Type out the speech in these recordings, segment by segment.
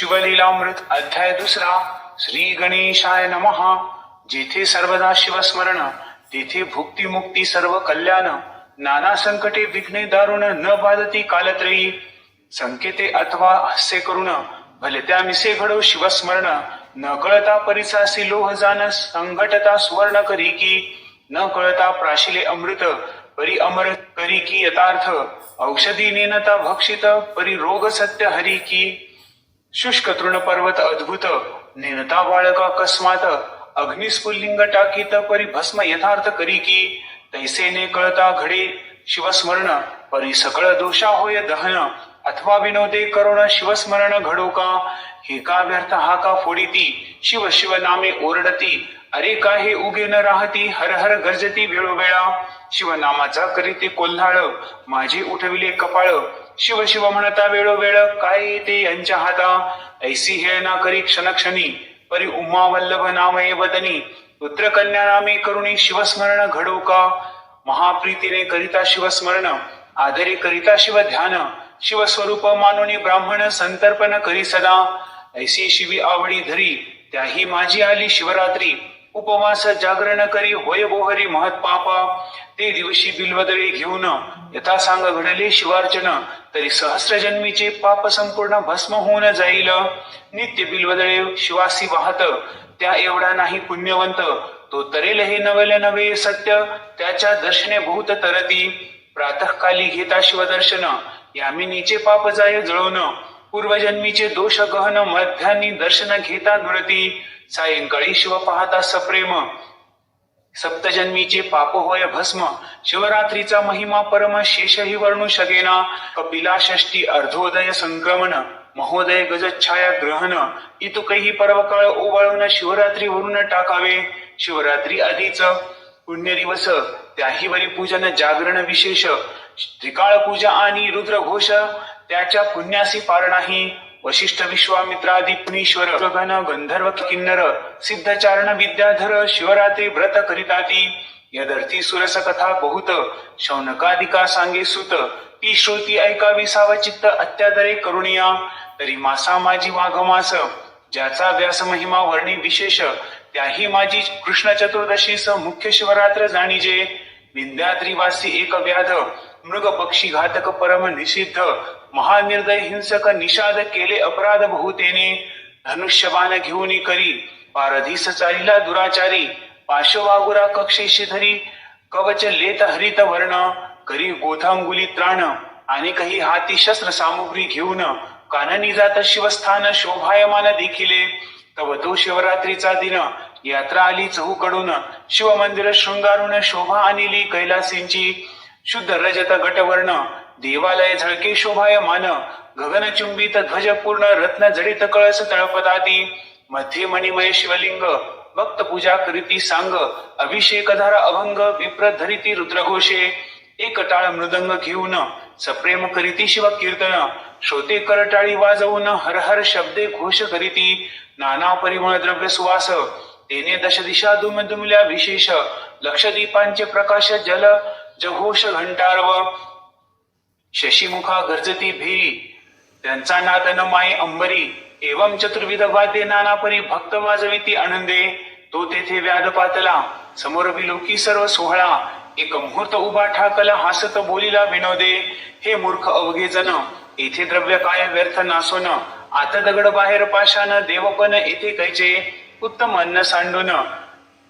शिवलीलामृत अध्याय 2 श्री गणेशाय नमः। जेथे सर्वदा शिवस्मरण तेथे भुक्ती मुक्ती सर्व कल्याण। नाना संकटे विघ्ने दारुण न बाधती कालत्रयी। संकेते अथवा हास्य करुण भलत्या मिसे घडो शिवस्मरण। न कळता परिसासी लोह जाण संघटता सुवर्ण करी की। न कळता प्राशिले अमृत परी अमर करी की यथार्थ। औषधी नेनता भक्षित परी रोग सत्य हरी की। शुष्क तृण पर्वत अद्भुत नेनता बाळक अकस्मात। अग्निस्फुल्लिंग टाकीत परी भस्म यथार्थ करी की। तैसे ने कळता घडे शिवस्मरण परी सकळ दोषा होय दहन। अथवा विनोदे करुण शिवस्मरण घडो का। हे का व्यर्थ हा का फोडिती शिव शिव नामे ओरडती। अरे का हे उगे न राहती हर हर गर्जती वेळोवेळा। शिवनामाचा करीते कोल्हाळ माझे उठविले कपाळ। शिव शिव म्हणता वेळोवेळ काय येते यांच्या हाता। ऐसी हेळना करी क्षणक्षणी परी उमा वल्लभ नामये वदनी। पुत्रकन्या नामे करुणी शिवस्मरण घडो का। महाप्रीतीने करिता शिवस्मरण आदरे करिता शिव ध्यान। शिवस्वरूप मानुनी ब्राह्मण संतर्पण करी सदा। ऐसी शिवी आवडी धरी त्याही माझी आली शिवरात्री। उपवास जागरण करी होय बोहरी महत पापा। ते दिवशी बिल्वदळे घेऊन यथा सांग घडले शिवार्चन। तरी सहस्र जन्मीचे पाप संपूर्ण भस्म होऊन जाईल। नित्य बिल्वदळे शिवासी वाहत त्या एवढा नाही पुण्यवंत। तो तरेल हे नवल नवे सत्य त्याच्या दर्शने भूत तरती। प्रातःकाली घेता शिवदर्शन यामिनीचे पाप जाय जळून। पूर्वजन्मीचे दोष गहन मध्यान्नी दर्शन घेता दुरती। सायंकाळी शिव पाहता सप्रेम सप्तजन्मीचे पाप होय भस्म। शिवरात्रीचा महिमा परम शेषही वर्णू शकेना। कपिला षष्ठी अर्धोदय संक्रमण महोदय गजच्छाया ग्रहण। इतुकही पर्वकाळ ओवाळून शिवरात्री वरून टाकावे। शिवरात्री आधीच पुण्य दिवस त्याही वरी पूजन जागरण विशेष। त्रिकाळ पूजा आणि रुद्रघोष त्याच्या पुण्यासी पार नाही। वशिष्ठ विश्वामित्रादी पुनीश्वर गगन गंधर्व किन्नर सिद्धचारण विद्याधर शिवरात्री व्रत करिताती। यदर्थी सुरस कथा बहुत शौनकादिका सांगे सुत। ती श्रुती ऐकावी सावचित्त अत्यादरे करुणिया। तरी मासा माझी वाघमास ज्याचा व्यास महिमा वर्णी विशेष। त्याही माझी कृष्ण चतुर्दशीस मुख्य शिवरात्र जाणीजे। विंध्याद्रीवासी एक व्याध मृग पक्षी घातक परम निषिद्ध। महानिर्दय हिंसक निषाद केले अपराध बहुतेने। धनुष्यबाण घेऊन करी पारधीस चालिला दुराचारी। पाशवागुरा कक्षेशी धरी कवच लेत हरित वर्ण। करी गोथांगुली त्राण आणि काही हाती शस्त्र सामुग्री घेऊन। काननी जात शिवस्थान शोभायमान देखिले। तव तो शिवरात्रीचा दिन यात्रा आली चहूकडून। शिवमंदिर शृंगारून शोभा आणली कैलासींची। शुद्ध रजत गटवर्ण देवालय झळके शोभायमान। गगनचुंबित ध्वज पूर्ण रत्न जडित कळस तळपताती। मध्ये मणिमय शिवलिंग भक्त पूजा करीती सांग। अभिषेकधारा अभंग विप्र धरिती रुद्रघोषे। एक टाळ मृदंग घेऊन सप्रेम करीती शिव कीर्तन। श्रोते करटाळी वाजवून हर हर शब्दे घोष करीती। नाना परिमळ द्रव्य सुवास तेने दश दिशा दुमदुमल्या विशेष। लक्षदीपांचे प्रकाश जल जघोष घंटारव। शशीमुखा गर्जती भेरी त्यांचा नाद न माये अंबरी। एवं चतुर्विध वाद्ये नाना परी भक्त वाजविती आनंदे। तो तेथे व्याध पातला समोर विलोकी सर्व सोहळा। एक मुहूर्त उभा ठाकला हासत बोलिला विनोदे। हे मूर्ख अवघे जन येथे द्रव्य काय व्यर्थ नासोन। आत दगड बाहेर पाषाण देवपण येथे कैचे। उत्तम अन्न सांडून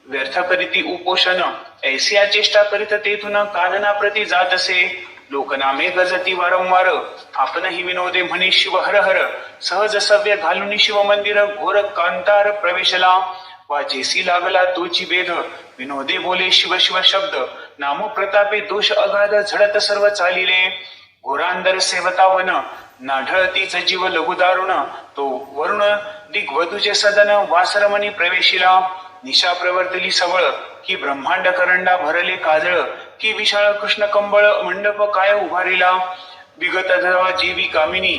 व्यर्थ करीती उपोषण। ऐसिया चेष्टा करीत तेथून कानना प्रती जात असे। लोकनामे गजती वारंवार आपणही विनोदे म्हणे शिव हर हर। सहज सव्य घालून शिव मंदिर घोर कांतार प्रवेशला। वाचेसी लागला तोची वेद विनोदे बोले शिव शिव शब्द। नामो प्रतापे दोष अगाध झडत सर्व चालिले। घोरांदर सेवतावन नाढळतीच जीव लघुदारुण। तो वरुण दिग्वधूचे सदन वासरमणी प्रवेशिला। निशा प्रवर्तली सबळ की ब्रह्मांड करंडा भरले काजळ। की विशाळ कृष्ण कंबळ मंडप काय उभारिला। विगत धरा जीवी कामिनी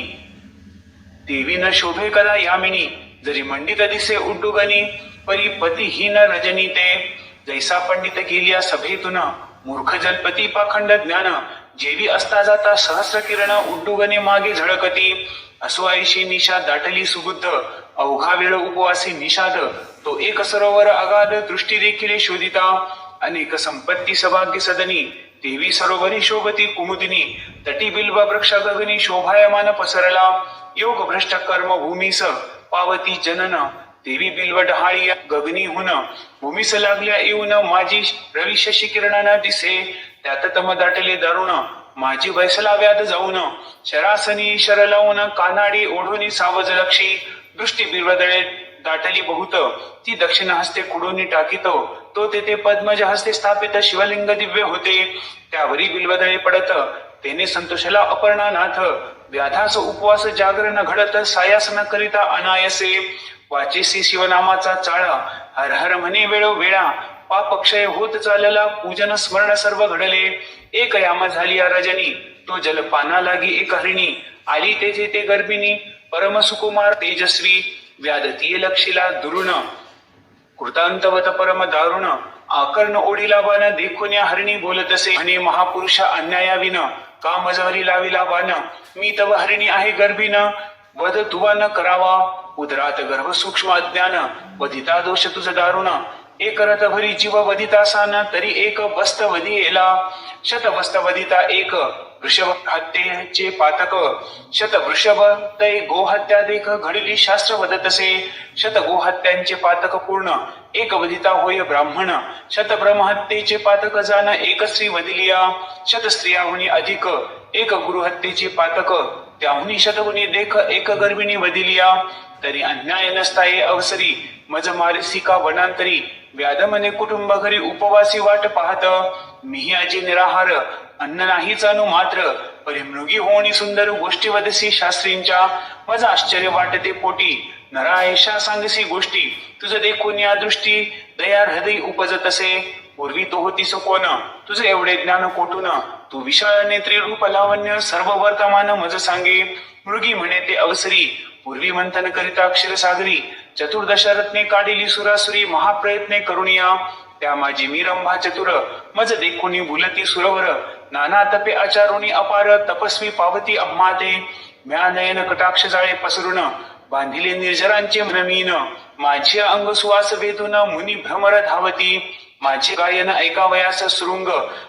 देवी न शोभे कदा यामिनी। जरी मंडित दिसे उड्डुगणी परी पतिहीन रजनी ते। जैसा पंडित गेलिया सभेतून मूर्ख जलपती पाखंड ज्ञान। जेवी असता जाता सहस्र किरण उड्डुगणे मागे झळकती. असो आयशी निशा दाटली सुबुद्ध, अवघा वेळ उपवासी निषाद. तो एक सरोवर अगाध दृष्टी देखील शोधिता. अनेक संपत्ती सभाग्य सदनी, देवी सरोवरी शोभती कुमुदिनी. तटी बिल्व वृक्ष गगनी शोभायमान पसरला. योग भ्रष्ट कर्म भूमीस पावती जनन, देवी बिल्व डहाळी गगनी हुन. भूमीस लागल्या येऊन माझी रवी शशी किरणाना दिसे. त्यात तम दाटले दारुण, माझी वैसला व्याध जाऊन. शरासनी शर लावून कानाडी ओढून सावज लक्षी. दृष्टी बिल्वदळे दाटली बहुत, ती दक्षिण हस्ते कुडून टाकीत. तो तेथे पद्मज हस्ते स्थापित शिवलिंग दिव्य होते. त्यावरी बिल्वदळे पडत, तेने संतोषला अपर्णानाथ. व्याधास उपवास जागरण घडत, सायासन करिता अनायसे. वाचेसी शिवनामाचा चाळा, हर हर म्हणे वेळोवेळा. पाप क्षय होत चालला, पूजन स्मरण सर्व घडले. एक याम झाली रजनी, तो जलपाना लागी एक हरिणी. आली तेथे ते गर्भिणी, परम सुकुमार तेजस्वी. व्याधतीय लक्षिला दुरुण, कृतांतवत परम दारुण. आकर्ण ओढीला बाण, देखून या हरिणी बोलतसे. म्हणे महापुरुषा अन्यायाविन, का मजहरी लाविला बाण. मी तव हरिणी आहे गर्भिन, वध तुवा न करावा. उदरात गर्भ सूक्ष्म अज्ञान, वधिता दोष तुझ दारुण. एक रथ भरी जीव वधितासान, तरी एक बस्त वधियेला. शत बस्त वधिता एक, वृषभ हत्येचे पातक. शत वृषभ तै गोहत्या देख, घडली शास्त्र वदतसे. शत गोहत्यांचे पातक पूर्ण, एक वधिता होय ब्राह्मण. शत ब्रह्महत्येचे पातक जाण, एक स्त्री वधिलिया. शत स्त्रियाहुनी अधिक, एक गुरुहत्येचे पातक. त्याहुनी शतगुणी देख, एक गर्भिणी वधिलिया. तरी अन्याय नसताये अवसरी, मज मारिसिका वनांतरी. व्याध मने कुटुंब घरी उपवासी वाट पाहत. मीही आजी निराहार, अन्न नाहीच अनु मात्र. परिमृगी होणी सुंदर गोष्टी वदसी शास्त्रींच्या. मज आश्चर्य वाटते पोटी, नरायशा सांगसी गोष्टी. तुझ देखून या दृष्टी, दया हृदय उपजतसे. पूर्वी तो होतीस कोण, तुझे एवढे ज्ञान कोठून. तू विशाळ नेत्री रूप लावण्य, सर्व वर्तमान मज सांगे. मृगी म्हणे ते अवसरी, पूर्वी मंथन करिता क्षीरसागरी. चतुर्दश रत्ने काढिली सुरासुरी, महाप्रयत्ने करुणिया. त्या माझी मी रंभा चतुर, मज देखुनी भुलती सुरवर. नाना तपे आचारुणी अपार, तपस्वी पावती अम्माते. म्या नयन कटाक्ष जाळे पसरून, बांधिले निर्जरांचे मनमीन. माझे अंग सुवास वेदून, मुनी भ्रमर धावती. माझे गायन ऐकावयास शृंग,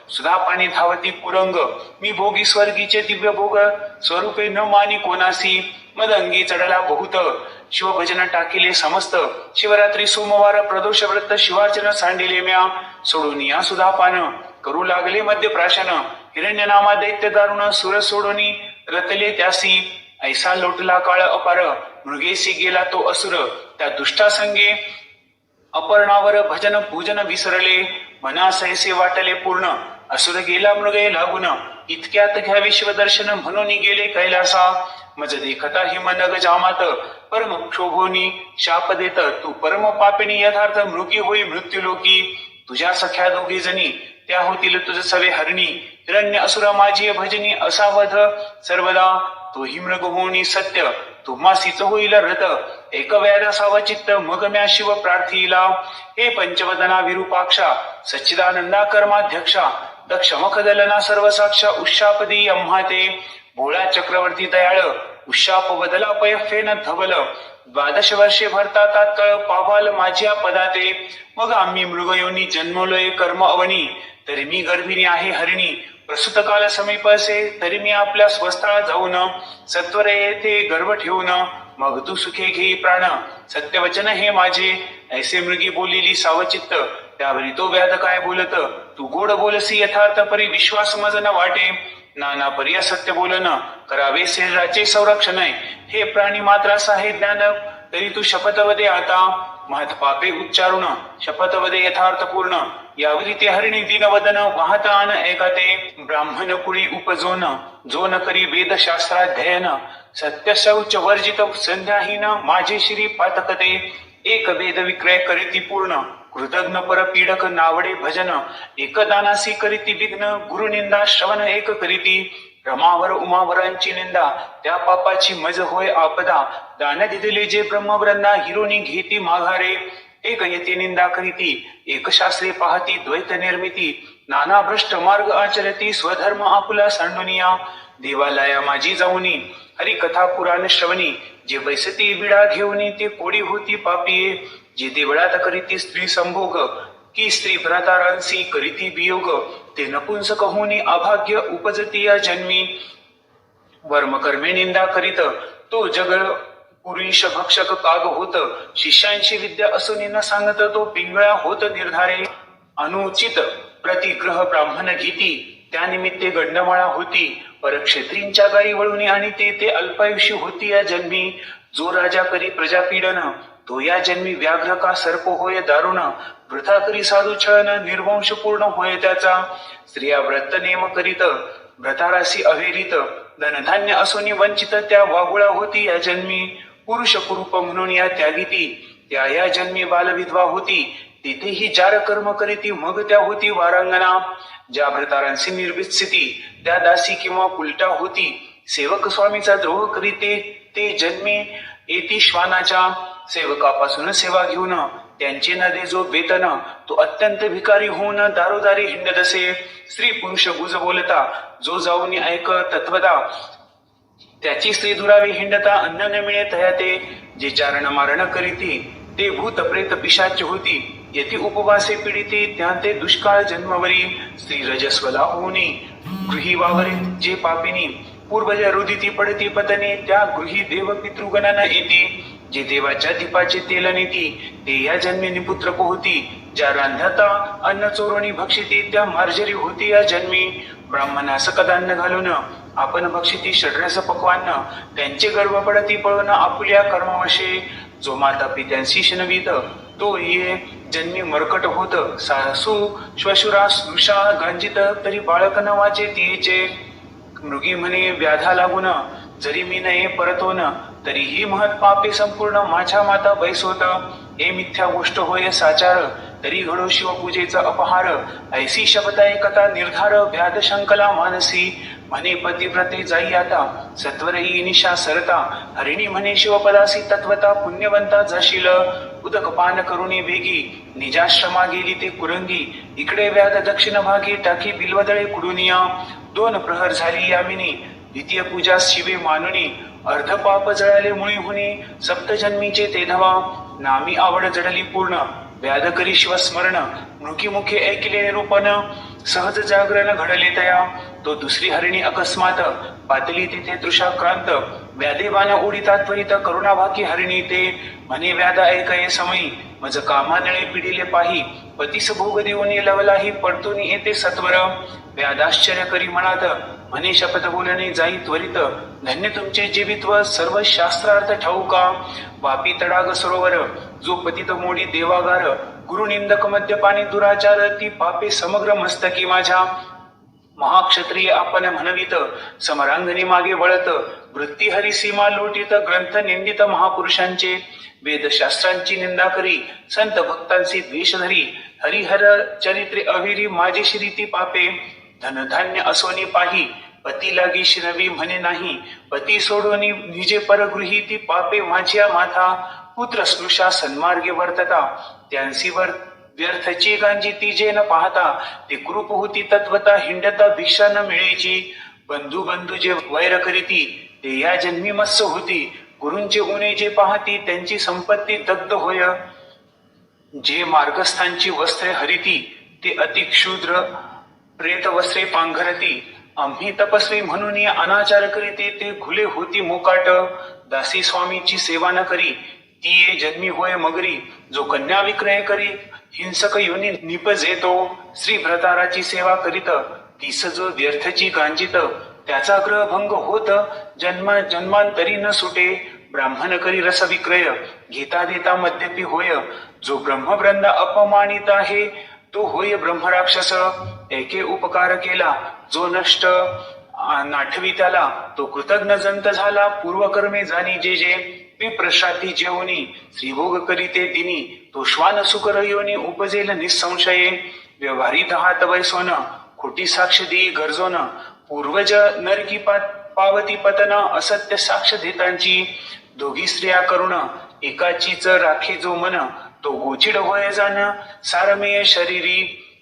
सुधा पाणी धावती कुरंग. मी भोगी स्वर्गीचे दिव्य भोग, स्वरूपे न मानी कोणासी. मद अंगी चढला बहुत, शिवभजन टाकिले समस्त. शिवरात्री सोमवार प्रदोष व्रत, शिवार्चन सांडिले म्या. सोडून या सुधा पान, करू लागले मध्य प्राशन. हिरण्य नामा दैत्य दारुण, सुर सोडूनी रतले त्यासी. ऐसा लोटला काळ अपार, मृगेसी गेला तो असुर. त्या दुष्टा संगे अपर्णावर भजन पूजन विसरले. मना सहसे वाटले पूर्ण, असुर गेला मृगे लागून. इतक्यात घ्यावे शिवदर्शन, म्हणून गेले कैलासा. मज देखता हिमनग जामात, परम क्षोभोनी शाप देत. तू परम पापिणी यथार्थ, मृगी होई मृत्यूलोकी. तुझ्या सख्या दोघी जणी, त्या होतील तुझ सवे हरणी. हिरण्य असुर माझी भजनी, असावध सर्वदा. तोही मृग होणी सत्य, तुम्हासीच होईल रथ. एक व्याध साव चित्त, मग म्या शिव प्रार्थीला. हे पंचवदना विरूपाक्षा, सच्चिदानंदा कर्माध्यक्षा. दक्ष मखदलना सर्व साक्षा, उशापदी अम्हाते. भोळा चक्रवर्ती दयाळ, उशाप बदला पयफेन धवल. 12 वर्षे भरता तात्काळ, पावाल माझ्या पदाते. मग आम्ही मृगयोनी जन्मलोय कर्म अवनी. तरी मी गर्भिणी आहे हरिणी, प्रसूत काल समीप असे. तरी मी आपल्या स्वस्थळा जाऊन, सत्वर येथे गर्भ ठेवून. मग तू सुखे घेई प्राण, सत्यवचन हे माझे. ऐसे मृगी बोलिली सावचित्त, त्यावरी तो व्याध काय बोलत. तू गोड बोलसी यथार्थ, परी विश्वास मज न वाटे. नाना परी असत्य बोलन, करावे शरीराचे संरक्षण. हे प्राणी मात्रास आहे ज्ञान, तरी तू शपथवदे आता. महत पापे उच्चारुण, शपथवदे यथार्थ पूर्ण. यावरी ते हरिणी दीनवदन, वाहत आन ऐकाते. ब्राह्मण कुळी उपजोन, जो न करी वेदशास्त्राध्ययन. सत्य शौच वर्जित संध्याहीन, माझे श्री पातकते. एक वेद विक्रय करीती पूर्ण, कृतज्ञ पर पीडक नावडे भजन. एक दानासी करीती विघ्न, गुरुनिंदा श्रवण एक करीती. रमावर उमावरांची निंदा, त्या पापाची मज होय आपदा. दान दिलेले जे ब्रह्मवृंदा, हिरोनी घेती माघारे. एक येते निंदा करीती, एक शास्त्रे पाहती द्वैत निर्मिती. नाना भ्रष्ट मार्ग आचरती स्वधर्म आपुला सांडुनिया देवालया माझी जाऊनी हरी कथा पुराण श्रवणी जे बैसती विडा घेऊनी ते कोडी होती पापिये जे देवळात करीती स्त्री संभोग की स्त्री भ्रातारांसी करीती वियोग ते नपुंसक होनी अभाग्य उपजती या जन्मी वर्म कर्मे निंदा करीत तो जग पुरुष भक्षक काग होत शिष्यांची विद्या असून न सांगत तो पिंगळा होत निर्धारे अनुचित प्रतिग्रह ब्राह्मण घेती त्यानिमित्ते गंडमाळा होती परक्षेत्रींच्या गाई वळून आणि ते अल्पायुषी होती या जन्मी जो राजा करी प्रजापीडन तो या जन्मी व्याघ्र का सर्प होय दारुण वृथा करी साधू छळन निर्वंश पूर्ण होय त्याचा स्त्रिया व्रत नेम करीत व्रतारासी अवेरित धनधान्य असोनी वंचित त्या वागुळा होती या जन्मी पुरुष कुरूप म्हणून या त्यागिती त्या या जन्मी बालविधवा होती तिथेही जार कर्म करीती मग त्या होती वारांगणा ज्या भ्रतारांची निर्भीत स्थिती त्या दासी किंवा उलटा होती सेवक स्वामीचा द्रोह करीते ते जन्मी येती श्वानाच्या सेवकापासून सेवा घेऊन त्यांचे न दे जो वेतन तो अत्यंत भिकारी होऊन दारोदारी हिंडदसे स्त्री पुरुष गुज बोलता जो जाऊन ऐक तत्वता त्याची स्त्री दुरावी हिंडता अन्न न मिळे तया ते जे चारण मारण करीती ते भूत प्रेत पिशाच होती येथे उपवासे पीडिते त्या ते दुष्काळ जन्मवरी स्त्री रजस्वला होऊनी गृही वावरे जे पापिनी पूर्वज रुदिती पडती पतने त्या गृही देव पितृगणांना येती जे देवाच्या दीपाचे तेल नेती ते या जन्मी निपुत्र होती ज्या रांधता अन्न चोरणी भक्षिती त्या मार्जरी होती या जन्मी ब्राह्मणास कदान्न घालून आपण भक्षिती षड्रस पक्वान्न त्यांचे गर्भ पडती पळून आपुल्या कर्मवशे जो माता पित्यांशी शनवित तो ये जन्मी मरकट होत सासू श्वशुरा स्नुषा गांजित तरी बाळक न वाचे तिचे मृगी म्हणे व्याधा लागून जरी मी नये परतोन तरीही महत् पापे संपूर्ण माझ्या माता बैसोत हे मिथ्या गोष्ट होय साचार तरी घडो शिवपूजेचा अपहार ऐसी शब्दाय कथा निर्धार व्याध शंकला मानसी म्हणे पतिव्रते जाई आता सत्वरही निशा सरता हरिणी म्हणे शिवपदासी तत्वता पुण्यवंता जाशील उदक पान करुणी वेगी निजाश्रमा गेली ते कुरंगी इकडे व्याध दक्षिण भागी टाकी बिलवदळे कुडुनिया 2 प्रहर झाली यामिनी द्वितीय पूजा शिवे मानुनी अर्ध पाप जळाले मुळी हुनी सप्तजन्मीचे ते धवा नामी आवड जडली पूर्ण व्याध करी शिवस्मरण मृकी मुखे ऐकिले निरूपण सहज जागरण घडले तया तो दुसरी हरिणी अकस्मात पातली तिथे तृषाक्रांत व्याधेबान उडिता त्वरित करुणाभाकी हरिणी ते म्हणे व्याध ऐकये समयी मज कामानळे पिढीले पाही पतीस भोग देऊनी लवलाही पडतून येते सत्वर व्याधाश्चर्य करी म्हणत म्हणे शपथ बोलणे जाई त्वरित धन्य तुमचे जीवित्व सर्व शास्त्रार्थ ठाऊका वापी तडाग सरोवर जो पतित मोडी देवागार गुरुनिंदक मद्यपानी दुराचार ती पापे समग्र मस्तकी माझ्या महाक्षत्रिय आपण म्हणवित समरांगणी मागे वळत वृत्ती हरी सीमा लोटीत ग्रंथ निंदित महापुरुषांचे वेदशास्त्रांची निंदा करी संत भक्तांची द्वेष धरी हरिहर चरित्रे अविरी माझे श्रीती पापे धनधान्य असोनी पाही पती लागी शिनवी म्हणे नाही पती सोडोनी निजे परगृही ती पापे माझ्या माथा पुत्र स्नुषा सन्मार्गे वर्तता त्यांसी व्यर्थची गांजी ती जे न पाहता ते कृप होती तत्वता हिंडता भिक्षा न मिळेची बंधू बंधू जे वैर करीती ते या जन्मी मत्स्य होती गुरूंचे उणे जे पाहती त्यांची संपत्ती दग्ध होय जे मार्गस्थांची वस्त्रे हरिती ते अति क्षुद्र प्रेत वस्त्रे पांघरती आम्ही तपस्वी म्हणून या अनाचार करीते ते खुले होती मोकाट दासी स्वामीची सेवा न करी ती ये जन्मी होय मगरी जो कन्या विक्रय करी हिंसक योनी निपजेतो श्री भ्रताराची सेवा करीत तीस जो व्यर्थची गांजित त्याचा ग्रहभंग होत जन्मांतरी न सुटे ब्राह्मण करी रस विक्रय घेता देता मद्यपी होय जो ब्रह्मवृंद अपमानित आहे तो होय ब्रह्मराक्षस एके उपकार केला जो नष्ट नाठवी त्याला तो कृतज्ञ जंत झाला पूर्वकर्मे जाणी जे जे पिप्रश्राद्धी जेवणी श्रीभोग करीते दिनी तो श्वान सुकर योनी उपजेल निसंशये व्यवहारी दहात वैसोन खोटी साक्ष देई गरजोन पूर्वज नरकी पावती पतन असत्य साक्ष देतांची दोघी स्त्रिया करुण एकाचीच राखे जो मन तो गोचिड होय जाण सारमेय शरीरी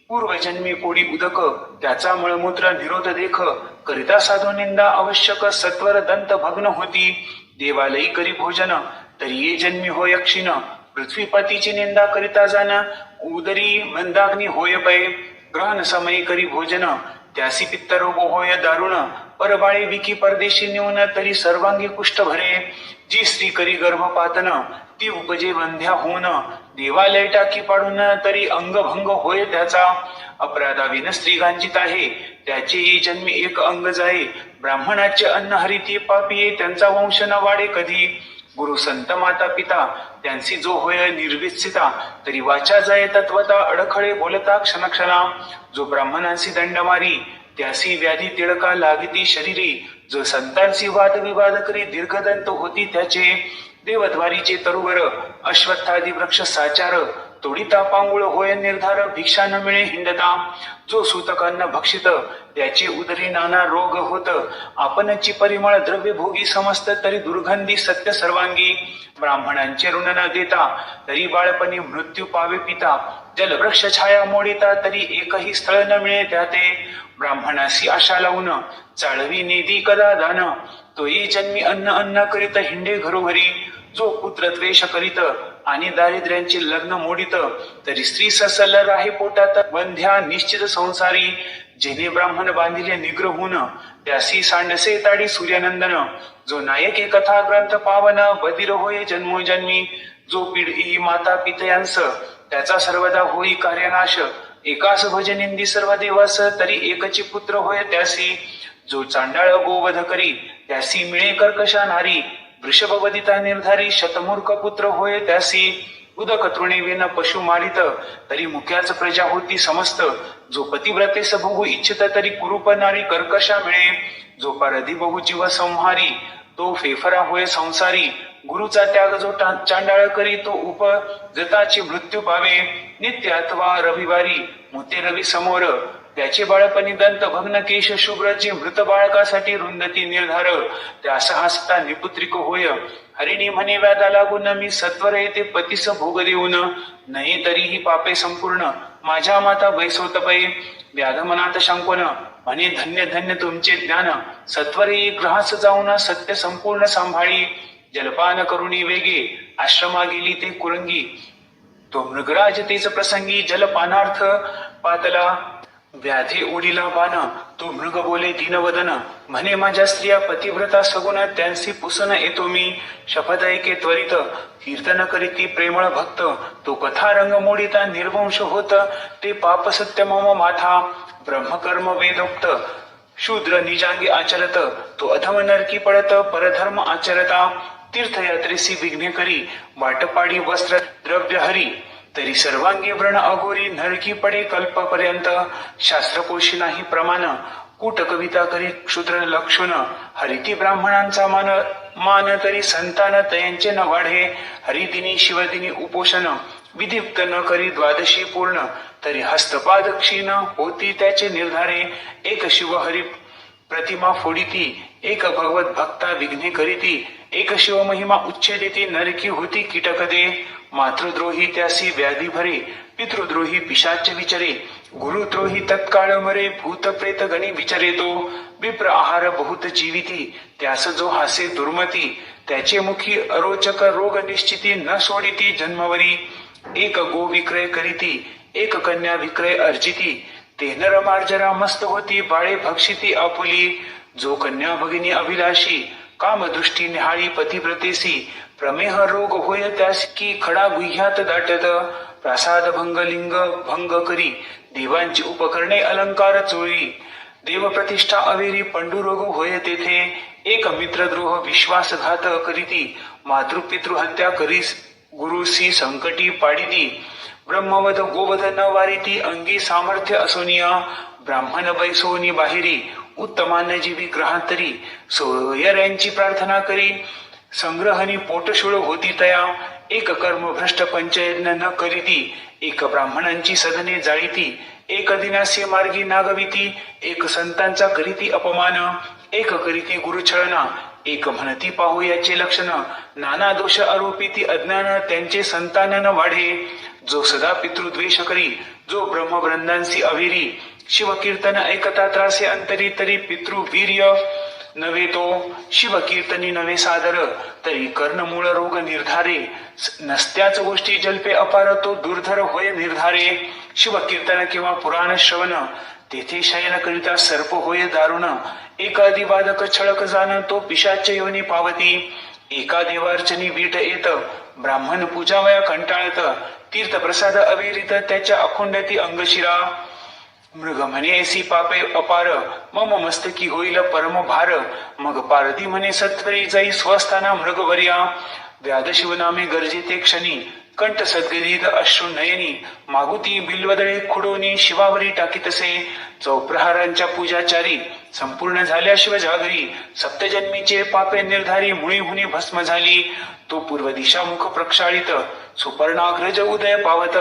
पूर्वजन्मी कोडी उदक त्याचा मळमूत्र निरोध देख करिता साधू निंदा आवश्यक सत्वर दंत भग्न होती देवालयी करी भोजन तरी ये जन्मी होय क्षीण पृथ्वीपतीची निंदा करिता जाण उदरी मंदाग्नी होय पै ग्रहण समयी करी भोजन त्यासी पित्तरोग होय दारुण परबाळे विकी परदेशी नेऊन तरी सर्वांगी कुष्ठ भरे जी स्त्री करी गर्भपातन ती उपजे बंध्या होऊन देवालय टाकी पाडून तरी अंगभंग होय त्याचा अपराधाविन स्त्री गांजित आहे त्याचे ये जन्मी एक अंग जाये ब्राह्मणाचे अन्न हरिती पापी त्यांचा वंश न वाढे कधी गुरु संत माता पिता त्यांची जो होय निर्विसिता तरी वाचा जाय तत्वता अडखळे बोलता क्षणक्षणा जो ब्राह्मणांशी दंड मारी त्यासी व्याधी तिळका लागती शरीरी जो संतांशी वाद विवाद करी दीर्घदंत होती त्याचे देवद्वारीचे तरुवर अश्वत्थादी वृक्ष साचार तोडिता पांगुळ होय निर्धार भिक्षा न मिळे हिंडता जो सूतकांना भक्षित त्याचे उदरी नाना रोग होत आपणची परिमळ द्रव्य भोगी समस्त तरी दुर्गंधी सत्य सर्वांगी ब्राह्मणांचे ऋण न देता तरी बाळपणी मृत्यू पावे पिता जलवृक्ष छाया मोडिता तरी एकही स्थळ न मिळे त्याते ब्राह्मणासी आशा लावून चाळवी नेदी कदा दान तो ये जन्मी अन्न अन्न करीत हिंडे घरोघरी जो पुत्र द्वेष करीत आणि दारिद्र्यांचे लग्न मोडित तरी स्त्री ससल राहे पोटात बंध्या निश्चित संसारी जेने ब्राह्मण बांधिले निग्रहून त्यासी सांडसे ताडी सूर्यनंदन जो नायके कथा ग्रंथ पावन बधिर होय जन्मोजन्मी जो पिढी माता पितयांस त्याचा सर्वदा होई कार्यनाश एकास भजनिंदी सर्व देवास तरी एकची पुत्र होय त्यासी जो चांडाळ गोवध करी त्यासी मिळे कर्कशा नारी वृषभवदिता निर्धारी शतमूर्ख पुत्र होय त्यासी उदक तृणेवेन पशु मारित तरी मुख्याच प्रजा होती समस्त जो पतिव्रते सभोगू इच्छित तरी कुरूप नारी कर्कशा मिळे जो परधी बहु जीव संहारी तो फेफरा होय संसारी गुरुचा त्याग जो चांडाळ करी तो उपजताची मृत्यू पावे नित्य अथवा रविवारी मोते रवी समोर त्याचे बाळपणी दंत भग्न केश शुभ्र जे मृत बाळकासाठी रुंदती निर्धार त्यास हसता निपुत्रिक होय हरिणी म्हणे व्याधा लागून मी सत्वर येते पतीस भोग देऊन नाही तरीही पापे संपूर्ण माझ्या माता बैसवत पै व्याध मनात शंकोन म्हणे धन्य धन्य तुमचे ज्ञान सत्वरे ग्रहास जाऊन सत्य संपूर्ण सांभाळी जलपान करुणी वेगे आश्रमा गेली ते कुरंगी तो मृगराज तेच प्रसंगी जलपानार्थ पातला व्याधी उडीला बाण तो मृग बोले दीनवदन म्हणे माझ्या स्त्रिया पतिव्रता सगुण त्यांसी पुसन येतो मी शपथ ऐके त्वरित कीर्तन करीती प्रेमळ भक्त तो कथा रंग मोडिता निर्वंश होत ते पाप सत्य मम माथा ब्रह्मकर्म वेदोक्त शूद्र निजांगी आचरत तो अधम नरकी पडत परधर्म आचरता तीर्थयात्रेसी विघ्ने करी वाटपाडी वस्त्र द्रव्य हरी तरी सर्वांगी व्रण अघोरी नरकी पडे कल्पपर्यंत शास्त्रकोशी नाही प्रमाण कूट कविता करी क्षुद्र लक्षण हरिती ब्राह्मणांचा मान तरी संतान तयांचे न वाढे हरिदिनी शिवदिनी उपोषण विधिप्त न करी द्वादशी पूर्ण तरी हस्तपाद क्षीण होती त्याचे निर्धारे एक शिव हरी प्रतिमा फोडिती एक भगवत भक्ता विघ्ने करीती एक शिव महिमा उच्छेदिती नरकी होती कीटकदे मातृद्रोही त्यासी व्याधी भरे पितृद्रोही पिशाच विचरे गुरुद्रोही तत्काळ मरे भूत प्रेत गणी विचरे तो विप्र आहार बहुत जीविती त्यास जो हासे दुर्मती त्याचे मुखी अरोचक रोग निश्चिती न सोडिती जन्मवरी एक गो विक्रय करीती एक कन्या विक्रय अर्जिती ते नर मार्जरा मस्त होती बाळे भक्षिती आपुली जो कन्या भगिनी अभिलाषी कामदृष्टी निहाळी पतिव्रतेसी प्रमेह रोग होय त्यास की खडा गुह्यात दाटत प्रसाद भंग लिंग भंग करी देवांची उपकरणे अलंकार चोळी देव प्रतिष्ठा अवेरी पंडुरोग होय तेथे एक मित्रद्रोह विश्वासघात करीती मातृपितृ हत्या करीस गुरुसी संकटी पाडिती ब्रह्मवध गोवध न वारिती अंगी सामर्थ्य असोनिया ब्राह्मण बैसोनी बाहेरी उत्तमान जीवी ग्रहांतरी सोयऱ्यांची प्रार्थना करी संग्रहणी पोटशूळ होती तया एक कर्म भ्रष्ट पंचयज्ञ न करीती एक ब्राह्मणांची सदने जाळीती एक दिनास्य मार्गी नागविती एक संतांचा करीती अपमान एक करीती गुरुछळना एक म्हणती पाहू याचे लक्षण नाना दोष आरोपिती अज्ञान त्यांचे संतान न वाढे जो सदा पितृद्वेष करी जो ब्रह्मवृंदांसी अविरी शिवकीर्तन ऐकता त्रासे अंतरी तरी पितृवीर्य नव्हे तो शिवकीर्तनी नव्हे सादर तरी कर्णमूळ रोग निर्धारे नसत्याच गोष्टी जल्पे अपार तो दुर्धर होय निर्धारे शिवकीर्तन किंवा पुराण श्रवण तेथे शयन करिता सर्प होय दारुण एकादी वादक छळक जाण तो पिशाच योनी पावती एका देवार्चनी वीट येत ब्राह्मण पूजावया कंटाळत तीर्थप्रसाद अविरित त्याच्या अखंडती अंगशिरा मृग म्हणे ऐसी पापे अपार मम मस्तकी होईल परम भार मग पारधी म्हणे सत्वरी जाई स्वस्थाना मृगवर्या व्याध शिवनामे गरजे ते क्षणी कंठ सद्गदित अश्रू नयनी मागुती बिल्वदळे खुडोनी शिवावरी टाकीतसे चौप्रहारांच्या पूजाचारी संपूर्ण झाल्या शिव जागरी सप्तजन्मीचे पापे निर्धारी मुळी हुनी भस्म झाली तो पूर्व दिशा मुख प्रक्षाळित सुपर्णाग्रज उदय पावत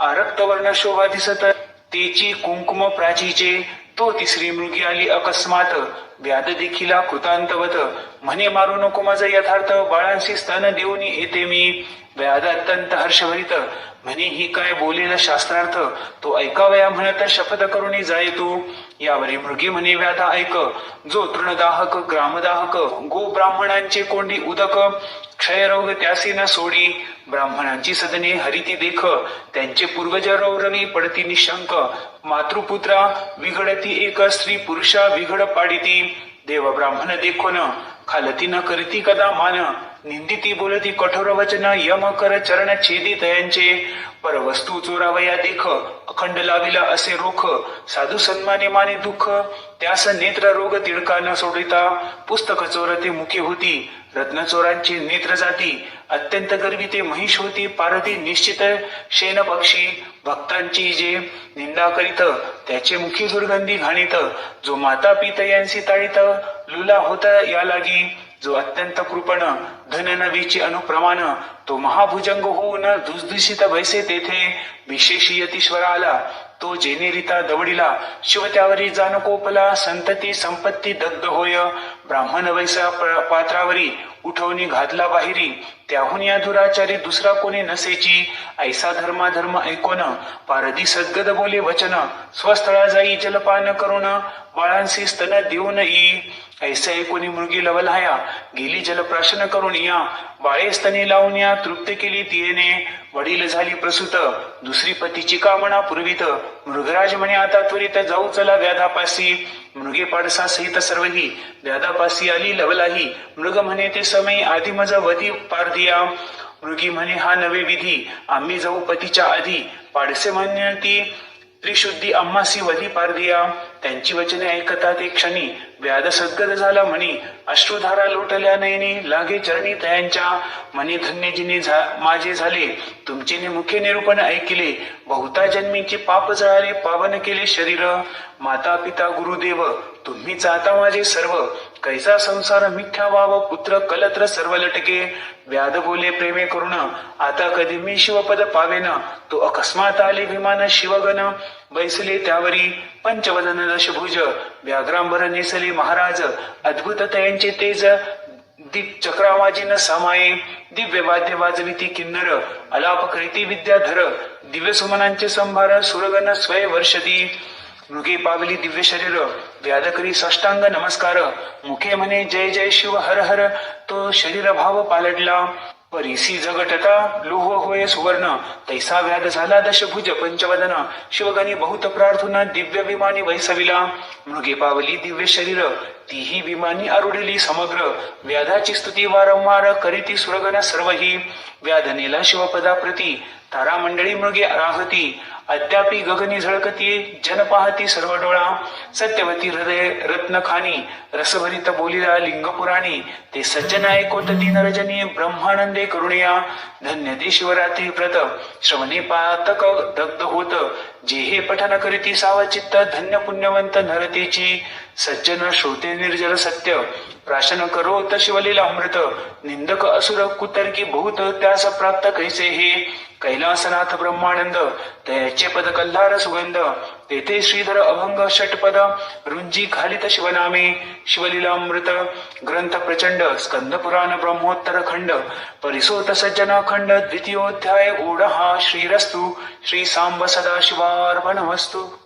आरक्त वर्ण शोभा दिसत तेची कुंकुम प्राचीचे तो तिसरी मृगी आली अकस्मात व्याध देखिला कृतांतवत म्हणे मारू नको माझं यथार्थ बाळांशी स्तन देऊन येते मी व्याध अत्यंत हर्षभरित म्हणे ही काय बोलेल शास्त्रार्थ तो ऐकावया म्हणत शपथ करून जाय तू यावरी मृगी म्हणे व्याधा ऐक जो तृणदाहक ग्रामदाहक गो ब्राह्मणांचे कोंडी उदक क्षयरोग त्यासी न सोडी ब्राह्मणांची सदने हरिती देख त्यांचे पूर्वज रौरवी पडती निशंक मातृपुत्रा विघडती एक स्त्री पुरुषा विघड पाडिती देव ब्राह्मण देखो न खालती न करीती कदा मान निंदिती बोलती कठोर वचन यम कर चरण छेदी तयांचे परवस्तू चोरावया देख अखंड लाविला असे रोख साधू सन्माने माने दुःख त्यास नेत्र रोग तिडका न सोडिता पुस्तक चोरते मुखी होती रत्न चोरांची नेत्र जाती अत्यंत गर्विते महिष होती पारधी निश्चित शेन पक्षी भक्तांची जे निंदा करीत त्याचे मुखी दुर्गंधी घाणीत जो माता पिता यांसी ताळीत लुला होत या लागी जो अत्यंत कृपण धन नवीची अनुप्रमाण तो महाभुजंग होऊन धुसधुशीत बैसे तेथे विशेषीयतीश्वर आला तो जेनेरिता दवडीला शिव त्यावरी जानकोपला संतती संपत्ती दग्ध होय ब्राह्मण वैसा पात्रावरी उठवणी घातला बाहेरी त्याहून या दुराचारी दुसरा कोणी नसेची ऐसा धर्म ऐकोन पारधी सद्गद बोले वचन स्वस्थळा जाई जलपान करून बाळांसी स्तन देऊन येई ऐसा कोणी मृगी लवलाया गेली जलप्राशन करून या बाळे स्तने लावून या तृप्त केली तियेने वडील झाली प्रसूत दुसरी पतीची कामना पूर्वित मृगराज म्हणे आता त्वरित जाऊ चला व्याधापासी मृगे पाडसा सहित सर्वही व्याधापासी आली लवलाही मृग म्हणे ते समय आधी मज वधी पारधिया मृगी म्हणे हा नवे विधी आम्ही जाऊ पतीच्या आधी पाडसे म्हणती त्रिशुद्धी आम्हासी वधी पारधिया त्यांची वचने ऐकता ते क्षणी व्याध सद्गद झाला म्हणी अश्रुधारा लोटल्या नयनी लागे चरणी तयांच्या मनी धन्य जिने माझे झाले तुमचे मुखे निरूपण ऐकिले बहुता जन्मीचे पाप जळाले पावन केले शरीर माता पिता गुरुदेव तुम्हीच आता माझे सर्व कैसा संसार मिथ्या वाव पुत्र कलत्र सर्व लटके व्याध बोले प्रेमे करुण आता कधी मी शिवपद पावेन तो अकस्मात आले विमान शिवगण बैसले त्यावरी पंचवदन दशभुज व्याघ्रांबर नेसले महाराज अद्भुत तयांचे तेज दीप चक्रावाजीन समाये दिव्य वाद्य वाजविती किन्नर अलाप करीती विद्याधर दिव्य सुमनांचे संभार सुरगण स्वय वर्षती मृगे पावली दिव्य शरीर व्याधकरी साष्टांग नमस्कार मुखे म्हणे जय जय शिव हर हर तो शरीर भाव पालटला परिसी जगटता लोह होय सुवर्ण तैसा व्याध झाला दशभुज पंचवदन शिवगणी बहुत प्रार्थना दिव्य विमानी वैसविला मृगे पावली दिव्य शरीर तीही विमानी आरुढली समग्र व्याधाची स्तुती वारंवार करीती सुरगण सर्वही व्याधनेला शिवपदा प्रती तारा मंडळी मृगे राहती अद्यापि गगनी झळकती जन पाहती सर्व डोळा सत्यवती हृदय रत्नखानी रसभरित बोलिला लिंगपुराणी ते सज्जन ऐकोत दीनरजनी ब्रह्मानंदे करुणिया धन्य ते शिवरात्री व्रत श्रवणे पातक दग्ध होत जे हे पठन करीती सावचित्त धन्य पुण्यवंत नरतेची सज्जन श्रोते निर्जल सत्य प्राशन करोत शिवलीला अमृत निंदक असुर कुतर्की बहुत त्यास प्राप्त कैसे हे कैलासनाथ ब्रह्मानंद तयाचे पद कल्हार सुगंध तेथे श्रीधर अभंग षटपद रुंजी घालित शिवनामे शिवलीलामृत ग्रंथ प्रचंड स्कंद पुराण ब्रह्मोत्तर खंड परिसोत सज्जना खंड द्वितीयोध्याय ओढ श्रीरस्तु श्री सांब सदाशिवार्पणमस्तु.